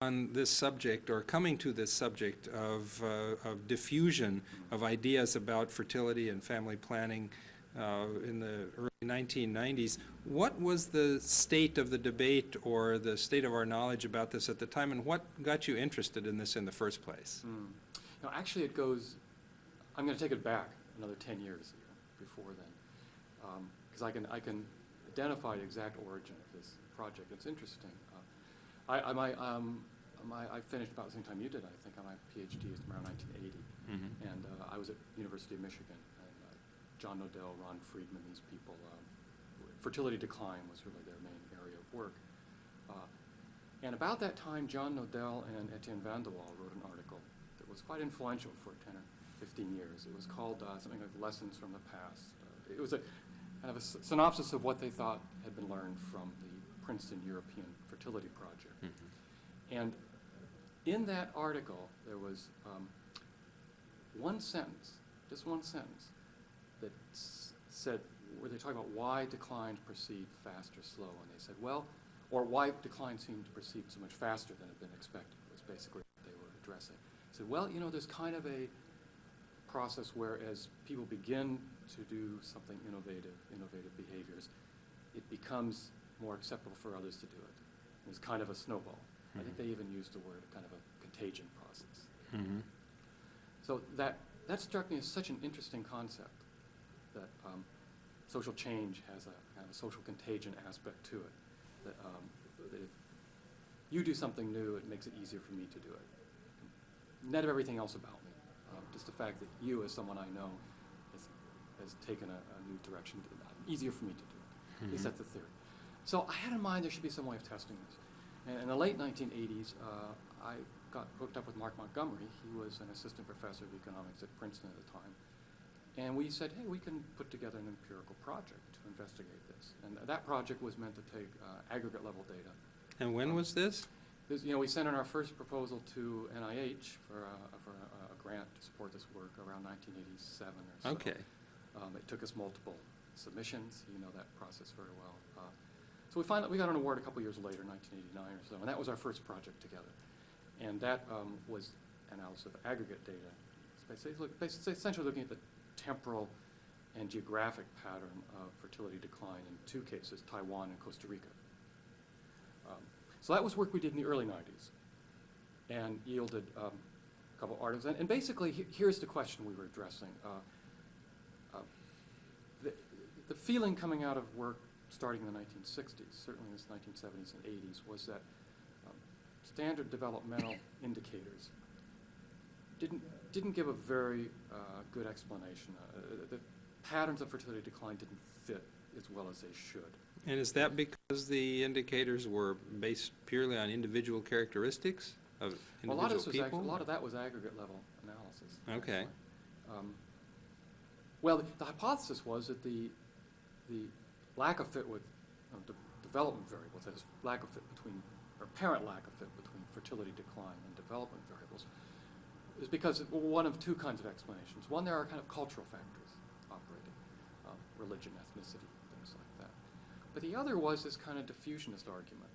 on this subject, or coming to this subject of diffusion of ideas about fertility and family planning in the early 1990s. What was the state of the debate or the state of our knowledge about this at the time, and what got you interested in this in the first place? No, actually it goes, I'm going to take it back another 10 years before then, because I can identify the exact origin of this project. It's interesting. I finished about the same time you did, I think, on my PhD around 1980. And I was at University of Michigan. And, John Nodell, Ron Friedman, these people, fertility decline was really their main area of work. And about that time, John Nodell and Etienne van der Waal wrote an article that was quite influential for 10 or 15 years. It was called something like Lessons from the Past. It was a kind of a synopsis of what they thought had been learned from the Princeton European Fertility Project. And in that article, there was one sentence, just one sentence, that said, where they talk about why declines proceed fast or slow. And they said, well, or why declines seem to proceed so much faster than had been expected, was basically what they were addressing. They said, well, you know, there's kind of a process where as people begin to do something innovative behaviors, it becomes more acceptable for others to do it. It's kind of a snowball. I think they even used the word kind of a contagion process. So that struck me as such an interesting concept, that social change has a kind of a social contagion aspect to it. That if you do something new, it makes it easier for me to do it. Net of everything else about me. Just the fact that you, as someone I know, has taken a new direction, easier for me to do it. At least that's the theory. So I had in mind there should be some way of testing this. And in the late 1980s, I got hooked up with Mark Montgomery. He was an assistant professor of economics at Princeton at the time. And we said, hey, we can put together an empirical project to investigate this. And that project was meant to take aggregate level data. And when was this? You know, we sent in our first proposal to NIH for a grant to support this work around 1987 or so. Okay. It took us multiple submissions. You know that process very well. So we got an award a couple years later, 1989 or so, and that was our first project together. And that was analysis of aggregate data. It's essentially looking at the temporal and geographic pattern of fertility decline in two cases, Taiwan and Costa Rica. So that was work we did in the early 90s and yielded a couple articles. And basically, here's the question we were addressing. The feeling coming out of work starting in the 1960s, certainly in the 1970s and 80s, was that standard developmental indicators didn't give a very good explanation. The patterns of fertility decline didn't fit as well as they should. And is that because the indicators were based purely on individual characteristics of individual people? A lot of that was aggregate level analysis. Okay. Well, the hypothesis was that the lack of fit with development variables, that is, lack of fit between, or apparent lack of fit between fertility decline and development variables, is because of one of two kinds of explanations. One, there are kind of cultural factors operating, religion, ethnicity, things like that. But the other was this kind of diffusionist argument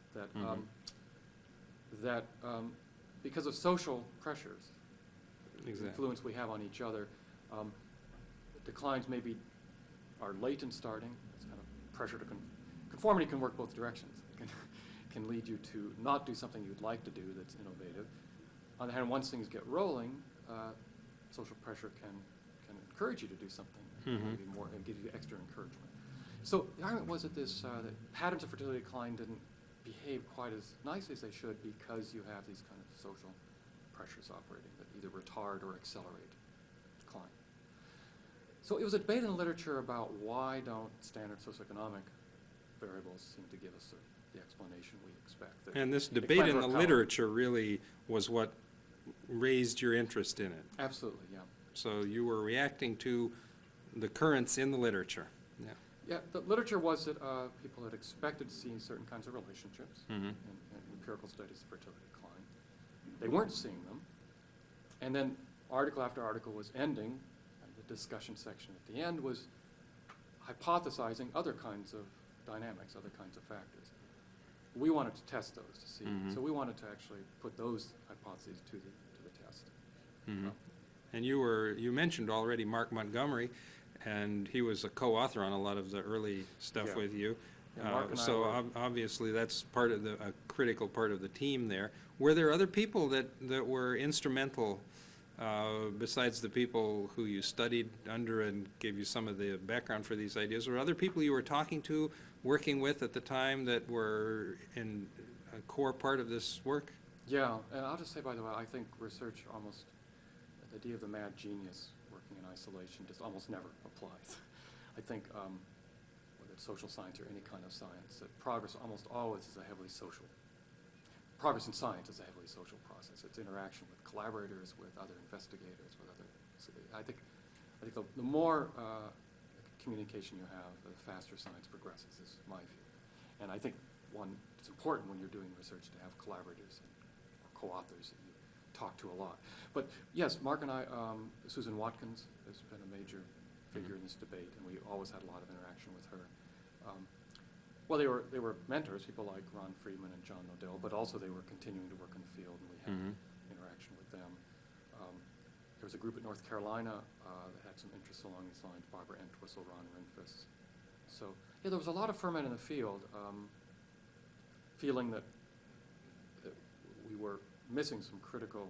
that because of social pressures, the influence we have on each other, declines maybe are late in starting. It's kind of pressure to conformity can work both directions. It can lead you to not do something you'd like to do that's innovative. On the other hand, once things get rolling, social pressure can encourage you to do something, maybe more, and give you extra encouragement. So the argument was that that patterns of fertility decline didn't behave quite as nicely as they should because you have these kind of social pressures operating that either retard or accelerate decline. So it was a debate in the literature about why don't standard socioeconomic variables seem to give us the explanation we expect. And this debate in the literature really was what raised your interest in it. Absolutely, yeah. So you were reacting to the currents in the literature. Yeah. Yeah, the literature was that people had expected to see certain kinds of relationships in empirical studies of fertility decline. They weren't seeing them. And then article after article was ending. The discussion section at the end was hypothesizing other kinds of dynamics, other kinds of factors. we wanted to test those to see. Mhm. So we wanted to actually put those hypotheses to the test. Mhm. And you mentioned already Mark Montgomery, and he was a co-author on a lot of the early stuff Yeah. with you. And Mark and I So were- obviously that's part of a critical part of the team there. Were there other people that were instrumental besides the people who you studied under and gave you some of the background for these ideas? Were other people you were talking to, working with at the time that were in a core part of this work? Yeah, and I'll just say, by the way, I think research almost, the idea of the mad genius working in isolation just almost never applies. I think, whether it's social science or any kind of science, that progress almost always is a heavily social. Progress in science is a heavily social process. It's interaction with collaborators, with other investigators, with other. So I think the more communication you have, the faster science progresses, is my view. And I think it's important when you're doing research to have collaborators or co-authors that you talk to a lot. But yes, Mark and I, Susan Watkins has been a major figure in this debate, and we always had a lot of interaction with her. Well, they were mentors, people like Ron Friedman and John Nodell, but also they were continuing to work in the field, and we had interaction with them. There was a group at North Carolina that had some interests along these lines, Barbara Entwistle, Ron Renfus. So, yeah, there was a lot of ferment in the field, feeling that we were missing some critical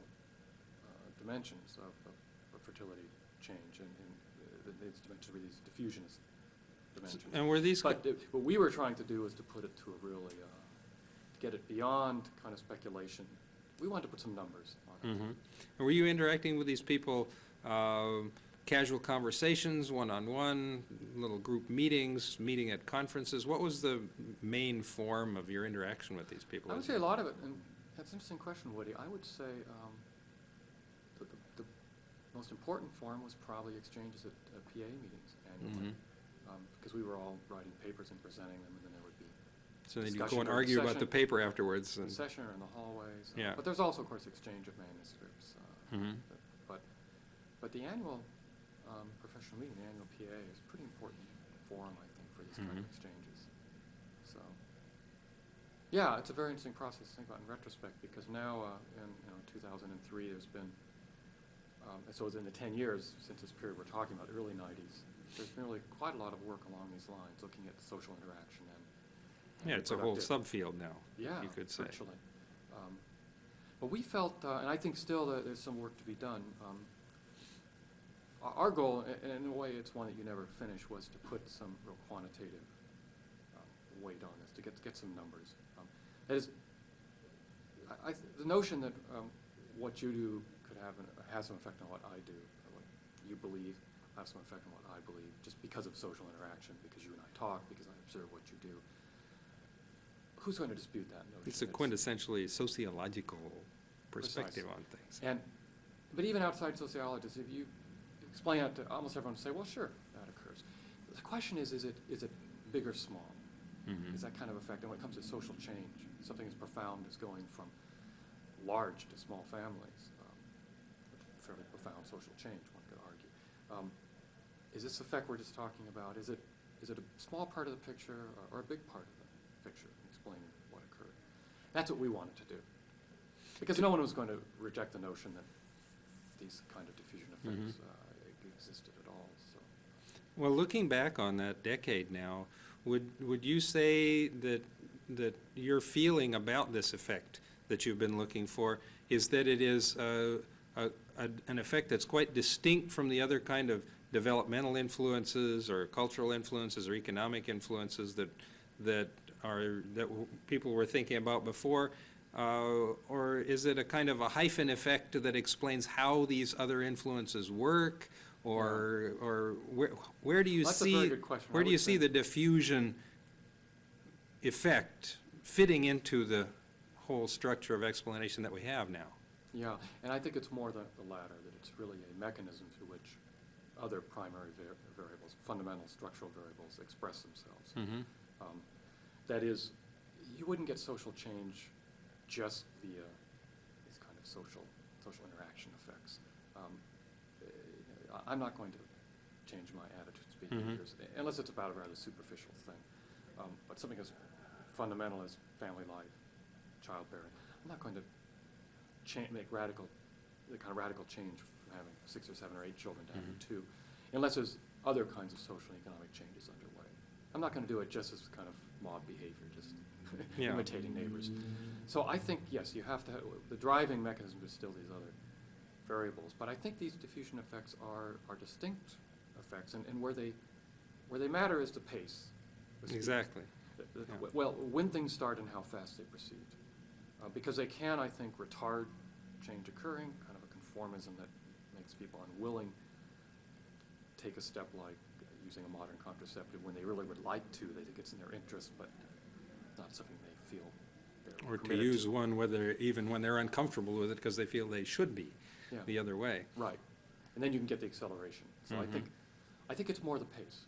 dimensions of fertility change, and these dimensions were these diffusionist dimensions. And were these... But what we were trying to do was to put it to a really, get it beyond kind of speculation. We wanted to put some numbers on it. And were you interacting with these people, casual conversations, one-on-one, little group meetings, meeting at conferences? What was the main form of your interaction with these people? I would say a lot of it, and that's an interesting question, Woody. I would say the most important form was probably exchanges at PA meetings annually, because we were all writing papers and presenting them, and then there would be So then you discussion go and during argue about session. the paper afterwards. in And session or in the hallways. Yeah. But there's also, of course, exchange of manuscripts. Mhm. But the annual professional meeting, the annual PA, is a pretty important forum, I think, for these kind of exchanges. So, yeah, it's a very interesting process to think about in retrospect, because now in 2003, there's been, so it's in the 10 years since this period we're talking about, early 90s, there's been really quite a lot of work along these lines, looking at social interaction and yeah, it's a whole reproductive- subfield now, yeah, you could say. virtually. But we felt, and I think still that there's some work to be done. Our goal, and in a way it's one that you never finish, was to put some real quantitative weight on this, to get some numbers. That is, the notion that what you do could has some effect on what I do, or what you believe has some effect on what I believe, just because of social interaction, because you and I talk, because I observe what you do. Who's going to dispute that notion? It's a quintessentially sociological perspective on things. But even outside sociologists, if you explain that to almost everyone, say, well, sure, that occurs. The question is it big or small? Is that kind of effect? And when it comes to social change, something as profound as going from large to small families, fairly profound social change, one could argue. Is this effect we're just talking about, is it a small part of the picture or a big part of the picture in explaining what occurred? That's what we wanted to do. Because no one was going to reject the notion that these kind of diffusion effects existed at all. So. Well, looking back on that decade now, would you say that your feeling about this effect that you've been looking for is that it is an effect that's quite distinct from the other kind of developmental influences or cultural influences or economic influences that people were thinking about before? Or is it a kind of a hyphen effect that explains how these other influences work? Or where do you That's see a very good question. where do you see the diffusion effect fitting into the whole structure of explanation that we have now? Yeah, and I think it's more the latter, that it's really a mechanism through which other primary variables, fundamental structural variables, express themselves. That is, you wouldn't get social change just via these kind of social interaction effects. I'm not going to change my attitudes, behaviors, unless it's about a rather superficial thing. But something as fundamental as family life, childbearing. I'm not going to make the kind of radical change from having 6 or 7 or 8 children to having 2, unless there's other kinds of social and economic changes underway. I'm not going to do it just as kind of mob behavior, just imitating neighbors. So I think, yes, you have to have, the driving mechanism is still these other variables, but I think these diffusion effects are distinct effects, and where they matter is the pace. Exactly. Well, when things start and how fast they proceed. Because they can, I think, retard change occurring, kind of a conformism that makes people unwilling to take a step like using a modern contraceptive when they really would like to. They think it's in their interest, but not something they feel they're Or to committed use one even when they're uncomfortable with it because they feel they should be the other way. Right. And then you can get the acceleration. So I think it's more the pace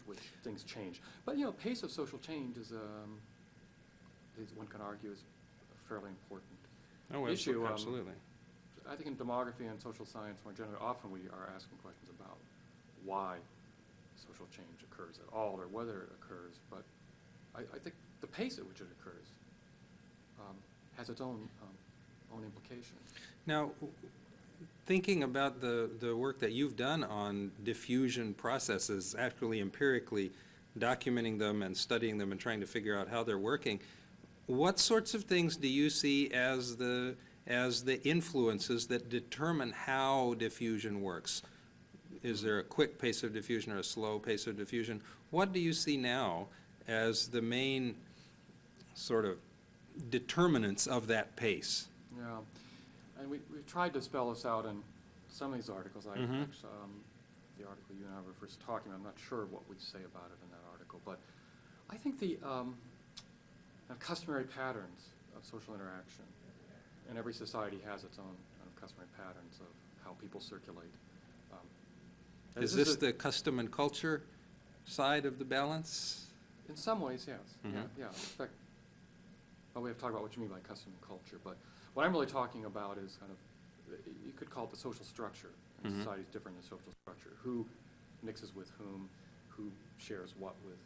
which things change. But, you know, pace of social change is one can argue, is a fairly important issue. Absolutely. I think in demography and social science more generally, often we are asking questions about why social change occurs at all or whether it occurs. But I think the pace at which it occurs has its own implications. Now, thinking about the work that you've done on diffusion processes, actually empirically documenting them and studying them and trying to figure out how they're working, what sorts of things do you see as the influences that determine how diffusion works? Is there a quick pace of diffusion or a slow pace of diffusion? What do you see now as the main sort of determinants of that pace? Yeah, and we've tried to spell this out in some of these articles. The article you and I were first talking about, I'm not sure what we say about it in that article, but I think the customary patterns of social interaction, and every society has its own kind of customary patterns of how people circulate. Is this the custom and culture side of the balance? In some ways, yes. Yeah. In fact, well, we have to talk about what you mean by custom and culture, but what I'm really talking about is kind of, you could call it the social structure. And society is different in social structure. Who mixes with whom, who shares what with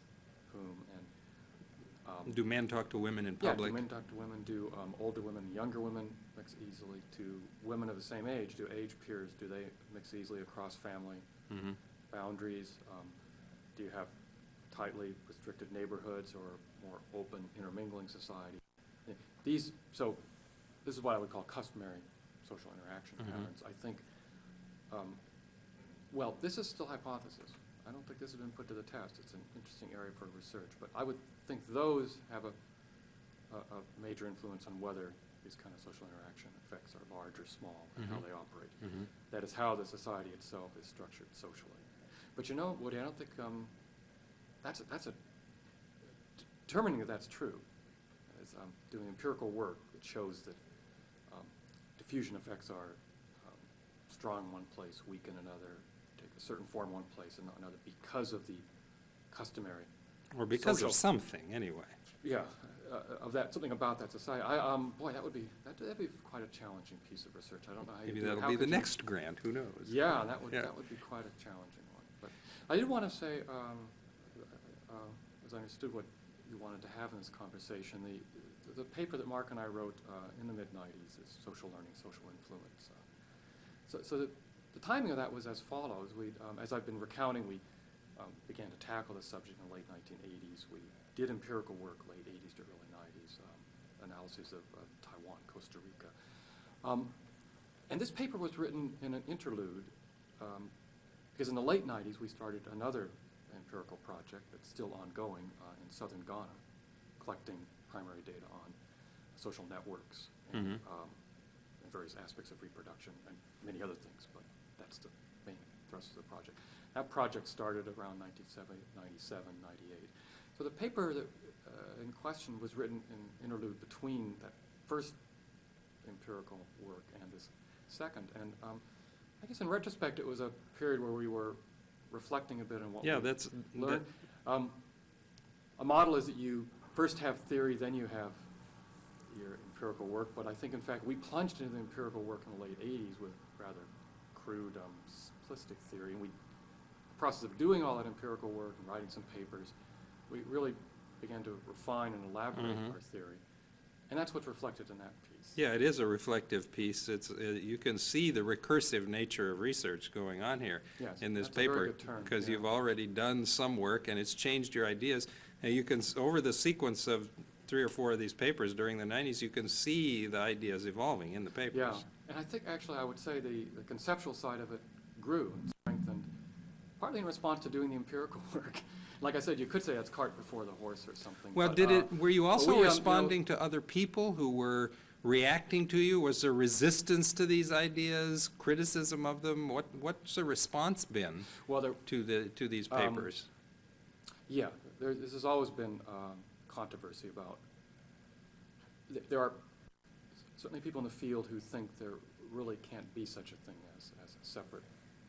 whom, and do men talk to women in public? Yeah, do men talk to women? Do older women, younger women mix easily? Do women of the same age, do age peers, do they mix easily across family boundaries? Do you have tightly restricted neighborhoods or more open intermingling society? So this is what I would call customary social interaction patterns. I think, well, this is still hypothesis. I don't think this has been put to the test. It's an interesting area for research, but I would think those have a major influence on whether these kind of social interaction effects are large or small and how they operate. That is how the society itself is structured socially. But you know, Woody, I don't think determining that that's true is doing empirical work that shows that diffusion effects are strong in one place, weak in another, take a certain form in one place and not another because of the customary. Or because of something, anyway. Yeah, something about that society. Boy, that'd be quite a challenging piece of research. I don't know how Maybe you do it. that'll be the next grant. Who knows? Yeah, that would be quite a challenging one. But I did want to say, as I understood what you wanted to have in this conversation, the paper that Mark and I wrote in the mid-90s is Social Learning, Social Influence. So the timing of that was as follows. As I've been recounting, we began to tackle this subject in the late 1980s. We did empirical work late 80s to early 90s, analyses of Taiwan, Costa Rica. And this paper was written in an interlude because in the late 90s we started another empirical project that's still ongoing in southern Ghana, collecting primary data on social networks and various aspects of reproduction and many other things, but that's the main thrust of the project. That project started around 97, 98. So the paper that, in question was written in interlude between that first empirical work and this second. And I guess in retrospect it was a period where we were reflecting a bit on what we learned. A model is that you first have theory, then you have your empirical work, but I think in fact we plunged into the empirical work in the late 80s with rather crude, simplistic theory, and the process of doing all that empirical work and writing some papers, we really began to refine and elaborate our theory. And that's what's reflected in that piece. Yeah, it is a reflective piece. It's, you can see the recursive nature of research going on here Yes, in this that's a very paper, good term, because yeah. you've already done some work and it's changed your ideas. And you can, over the sequence of 3 or 4 of these papers during the 90s, you can see the ideas evolving in the papers. Yeah, and I think actually I would say the conceptual side of it grew and strengthened, partly in response to doing the empirical work. Like I said, you could say it's cart before the horse or something. Well, but, were you also you know, responding to other people who were reacting to you? Was there resistance to these ideas, criticism of them? What's the response been well, to these papers? yeah, this has always been controversy about. There are certainly people in the field who think there really can't be such a thing as separate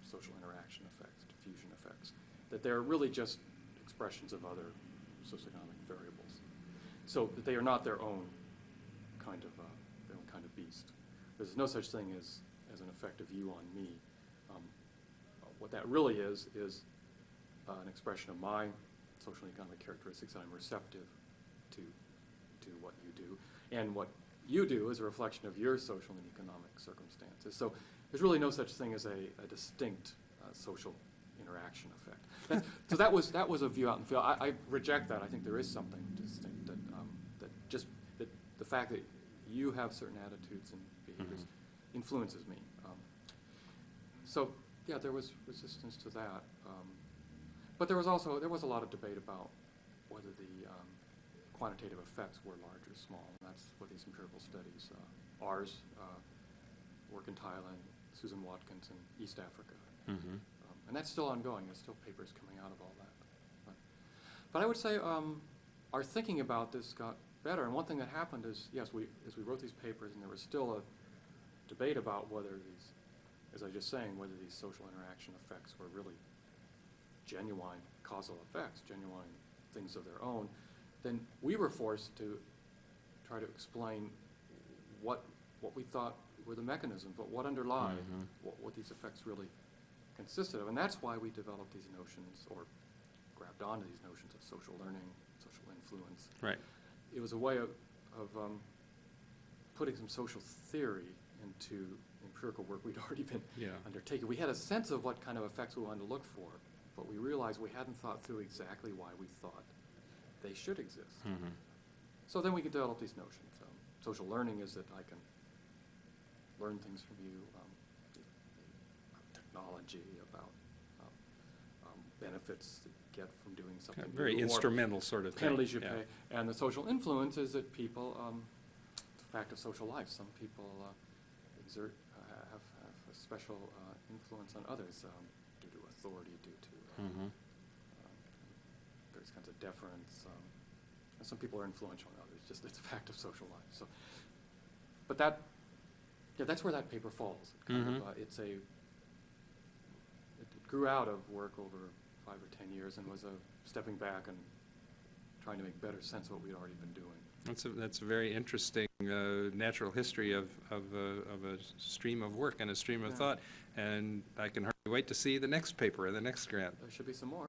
social interaction effects, diffusion effects, that they're really just expressions of other socioeconomic variables, so that they are not their own kind of beast. There's no such thing as an effect of you on me. What that really is an expression of my social and economic characteristics, that I'm receptive to what you do, and what you do is a reflection of your social and economic circumstances. So there's really no such thing as a distinct social interaction effect. So that was a view out in the field. I reject that. I think there is something distinct, that the fact that you have certain attitudes and behaviors influences me. So yeah, there was resistance to that. But there was a lot of debate about whether the quantitative effects were large or small. And that's what these empirical studies, ours, work in Thailand, Susan Watkins in East Africa. And that's still ongoing. There's still papers coming out of all that. But I would say our thinking about this got better. And one thing that happened is, yes, as we wrote these papers, and there was still a debate about whether these, as I was just saying, whether these social interaction effects were really genuine causal effects, genuine things of their own, then we were forced to try to explain what we thought were the mechanisms, what underlie what these effects really consisted of. And that's why we developed these notions, or grabbed onto these notions of social learning, social influence. Right. It was a way of putting some social theory into empirical work we'd already been undertaking. We had a sense of what kind of effects we wanted to look for, but we realized we hadn't thought through exactly why we thought they should exist. So then we could develop these notions. Social learning is that I can learn things from you, technology, about benefits that you get from doing something. Very instrumental sort of thing. Penalties you pay. And the social influence is that people, the fact of social life, some people exert, have a special influence on others due to authority, due to various kinds of deference. And some people are influential on others, just it's a fact of social life. So, but that's where that paper falls. It kind of, it grew out of work over 5 or 10 years and was a stepping back and trying to make better sense of what we'd already been doing. That's a very interesting natural history of a stream of work and a stream of thought, and I can hardly wait to see the next paper and the next grant. There should be some more.